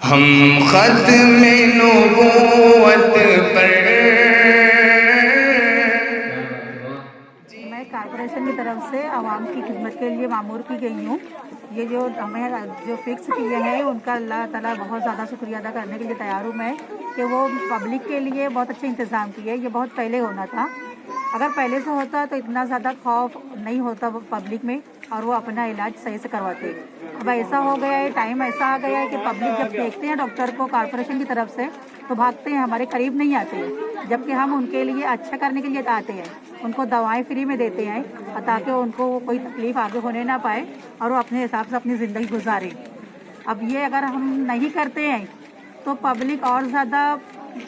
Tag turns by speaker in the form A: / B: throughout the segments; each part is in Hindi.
A: हम ख़त्म नबूवत पर।
B: मैं कॉर्पोरेशन की तरफ से आवाम की खिदमत के लिए मामूर की गई हूँ। ये जो हमें जो फिक्स किए हैं उनका अल्लाह ताला बहुत ज़्यादा शुक्रिया अदा करने के लिए तैयार हूँ मैं, कि वो पब्लिक के लिए बहुत अच्छे इंतज़ाम किए। ये बहुत पहले होना था, अगर पहले से होता तो इतना ज़्यादा खौफ नहीं होता पब्लिक में और वो अपना इलाज सही से करवाते। अब ऐसा हो गया है, टाइम ऐसा आ गया है कि पब्लिक जब देखते हैं डॉक्टर को कॉर्पोरेशन की तरफ से तो भागते हैं, हमारे करीब नहीं आते हैं, जबकि हम उनके लिए अच्छा करने के लिए आते हैं, उनको दवाएं फ्री में देते हैं ताकि उनको कोई तकलीफ आगे होने ना पाए और वो अपने हिसाब से अपनी ज़िंदगी गुजारें। अब ये अगर हम नहीं करते हैं तो पब्लिक और ज़्यादा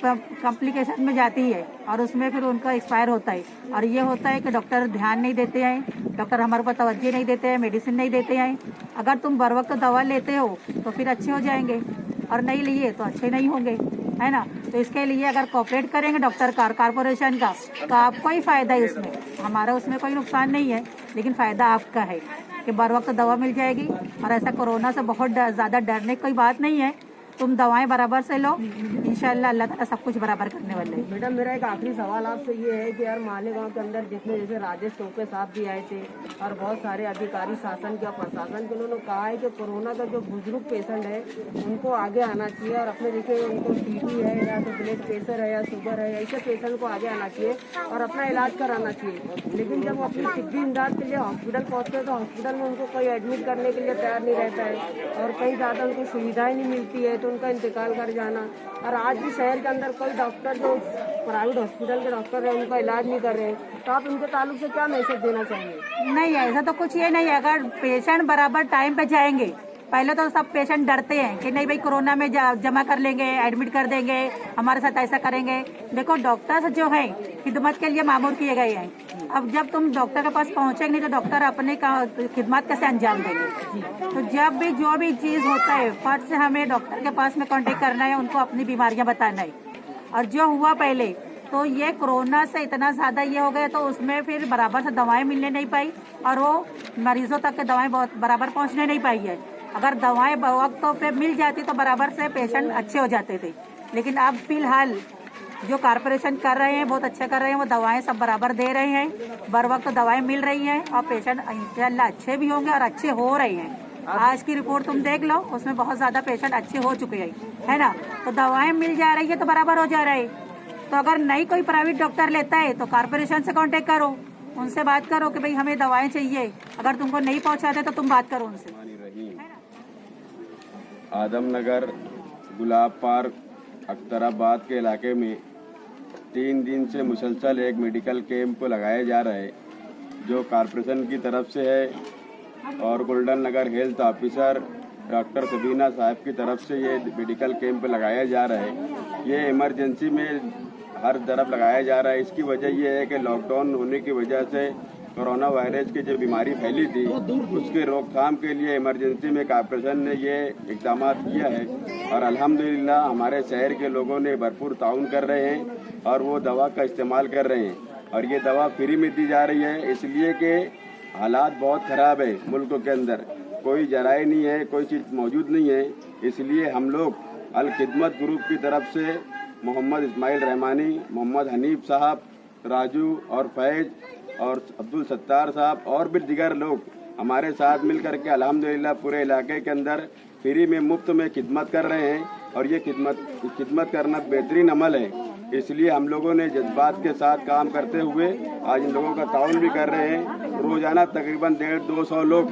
B: कॉम्प्लिकेशन में जाती है और उसमें फिर उनका एक्सपायर होता है। और ये होता है कि डॉक्टर ध्यान नहीं देते हैं, डॉक्टर हमारे ऊपर तवज्जो नहीं देते हैं, मेडिसिन नहीं देते हैं। अगर तुम बर वक्त दवा लेते हो तो फिर अच्छे हो जाएंगे और नहीं लिए तो अच्छे नहीं होंगे, है ना। तो इसके लिए अगर कोऑपरेट करेंगे डॉक्टर कॉर्पोरेशन का तो आपको ही फ़ायदा है उसमें, हमारा उसमें कोई नुकसान नहीं है, लेकिन फ़ायदा आपका है कि बर वक्त दवा मिल जाएगी। और ऐसा कोरोना से बहुत ज़्यादा डरने की कोई बात नहीं है, तुम दवाएं बराबर से लो, इंशाल्लाह अल्लाह ताला सब कुछ बराबर करने वाले हैं।
C: मैडम मेरा एक आखिरी सवाल आपसे ये है कि यार मालेगांव के अंदर जितने जैसे राजेश टोपे साहब भी आए थे और बहुत सारे अधिकारी शासन के और प्रशासन के, उन्होंने कहा है कि कोरोना का जो बुजुर्ग पेशेंट है उनको आगे आना चाहिए और अपने जैसे उनको टीबी है या तो ब्लड प्रेशर है या शुगर है, ऐसे पेशेंट को आगे आना चाहिए और अपना इलाज कराना चाहिए। लेकिन जब वो अपनी तिब्बी इमदाद के लिए हॉस्पिटल पहुँचते हैं तो हॉस्पिटल में उनको कोई एडमिट करने के लिए तैयार नहीं रहता है और कई ज़्यादा उनको सुविधाएँ नहीं मिलती है तो उनका इंतकाल कर जाना। और आज भी शहर के अंदर कोई डॉक्टर जो प्राइवेट हॉस्पिटल के डॉक्टर है उनका इलाज नहीं कर रहे, तो आप उनके ताल्लुक से क्या मैसेज देना चाहेंगे?
B: नहीं, ऐसा तो कुछ ये नहीं है। अगर पेशेंट बराबर टाइम पे जाएंगे, पहले तो सब पेशेंट डरते हैं कि नहीं भाई कोरोना में जमा कर लेंगे, एडमिट कर देंगे, हमारे साथ ऐसा करेंगे। देखो डॉक्टर्स जो है खिदमत के लिए मामूर किए गए हैं। अब जब तुम डॉक्टर के पास पहुंचेंगे नहीं तो डॉक्टर अपने खिदमत कैसे अंजाम देंगे। तो जब भी जो भी चीज़ होता है फट से हमें डॉक्टर के पास में कांटेक्ट करना है, उनको अपनी बीमारियां बताना है। और जो हुआ पहले तो ये कोरोना से इतना ज़्यादा ये हो गया तो उसमें फिर बराबर से दवाएं मिलने नहीं पाई और वो मरीजों तक के दवाएं बहुत बराबर पहुंचने नहीं पाई है। अगर दवाएं वक्त पे मिल जाती तो बराबर से पेशेंट अच्छे हो जाते थे। लेकिन अब फिलहाल जो कॉर्पोरेशन कर रहे हैं बहुत अच्छा कर रहे हैं, वो दवाएं सब बराबर दे रहे हैं, बर वक्त दवाएं मिल रही हैं और पेशेंट इंशाल्लाह अच्छे भी होंगे और अच्छे हो रहे हैं। आज की रिपोर्ट तुम देख लो, उसमें बहुत ज़्यादा पेशेंट अच्छे हो चुके हैं, है ना। तो दवाएं मिल जा रही है तो बराबर हो जा रहा है। तो अगर नहीं कोई प्राइवेट डॉक्टर लेता है तो कॉर्पोरेशन से कांटेक्ट करो, उनसे बात करो कि भाई हमें दवाएं चाहिए। अगर तुमको नहीं पहुंचाते तो तुम बात करो उनसे।
D: आदमनगर, गुलाब पार्क, अख्तराबाद के इलाके में 3 दिन से मुसलसल एक मेडिकल कैंप लगाया जा रहा है जो कॉर्पोरेशन की तरफ से है और गोल्डन नगर हेल्थ ऑफिसर डॉक्टर सबीना साहब की तरफ से ये मेडिकल कैंप लगाया जा रहा है। ये इमरजेंसी में हर तरफ लगाया जा रहा है। इसकी वजह यह है कि लॉकडाउन होने की वजह से कोरोना वायरस की जो बीमारी फैली थी उसके रोकथाम के लिए इमरजेंसी में कॉर्पोरेशन ने ये इकदाम किया है और अल्हम्दुलिल्लाह हमारे शहर के लोगों ने भरपूर ताउन कर रहे हैं और वो दवा का इस्तेमाल कर रहे हैं और ये दवा फ्री में दी जा रही है, इसलिए कि हालात बहुत ख़राब है मुल्क के अंदर, कोई जराए नहीं है, कोई चीज़ मौजूद नहीं है। इसलिए हम लोग अल खिदमत ग्रुप की तरफ से मोहम्मद इस्माइल रहमानी, मोहम्मद हनीफ साहब, राजू और फैज और अब्दुल सत्तार साहब और भी दिगर लोग हमारे साथ मिल करके अल्हम्दुलिल्लाह पूरे इलाके के अंदर फ्री में मुफ्त में खिदमत कर रहे हैं और ये खिदमत करना बेहतरीन अमल है। इसलिए हम लोगों ने जज्बात के साथ काम करते हुए आज इन लोगों का ताउन भी कर रहे हैं। रोज़ाना तकरीबन 150-200 लोग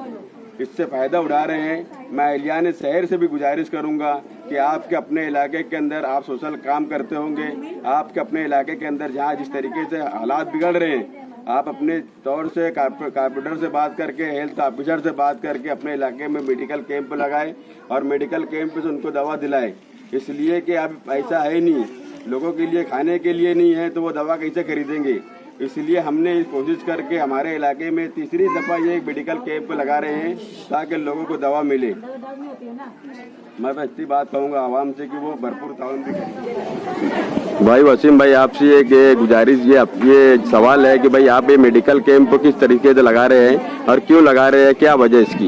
D: इससे फ़ायदा उठा रहे हैं। मैं अहलियान शहर से भी गुजारिश करूंगा कि आपके अपने इलाके के अंदर आप सोशल काम करते होंगे, आपके अपने इलाके के अंदर जहां जिस तरीके से हालात बिगड़ रहे हैं, आप अपने तौर से कॉर्पोरेटर से बात करके, हेल्थ ऑफिसर से बात करके अपने इलाके में मेडिकल कैंप लगाएं और मेडिकल कैंप से उनको दवा दिलाएं। इसलिए कि अब पैसा है नहीं, लोगों के लिए खाने के लिए नहीं है, तो वो दवा कैसे खरीदेंगे। इसलिए हमने कोशिश करके हमारे इलाके में तीसरी दफ़ा ये एक मेडिकल कैंप लगा रहे हैं ताकि लोगों को दवा मिले। मैं बस इतनी बात कहूँगा आवाम से कि वो भरपूर ताउन भी करें। भाई वसीम भाई, आपसे एक गुजारिश ये सवाल है कि भाई आप ये मेडिकल कैंप किस तरीके से लगा रहे हैं और क्यों लगा रहे हैं, क्या वजह इसकी?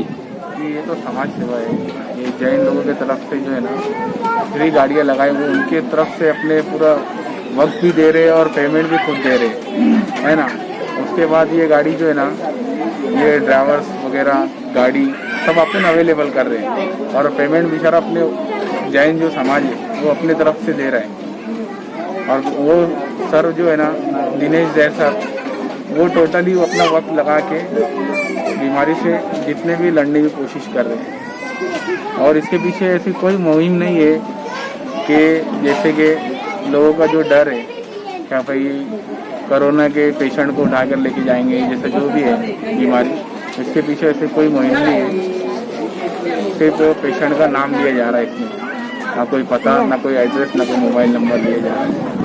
E: ये तो समाज सेवा है। ये जैन लोगों की तरफ से जो है ना फ्री गाड़ियाँ लगाई, वो उनके तरफ से अपने पूरा वक्त भी दे रहे और पेमेंट भी खुद दे रहे, है ना। उसके बाद ये गाड़ी जो है ना, ये ड्राइवर्स वगैरह गाड़ी सब अपन अवेलेबल कर रहे हैं और पेमेंट बेचारा अपने जैन जो समाज है वो अपने तरफ से दे रहा है। और वो सर जो है ना दिनेश जैन सर, वो टोटली अपना वक्त लगा के बीमारी से जितने भी लड़ने की कोशिश कर रहे हैं। और इसके पीछे ऐसी कोई मुहिम नहीं है कि जैसे कि लोगों का जो डर है क्या भाई कोरोना के पेशेंट को उठाकर लेके जाएंगे, जैसे जो भी है बीमारी, इसके पीछे ऐसे कोई मुहिम नहीं है। सिर्फ पेशेंट का नाम लिया जा रहा है इसमें, ना कोई पता, ना कोई एड्रेस, ना कोई मोबाइल नंबर लिया जा रहा है।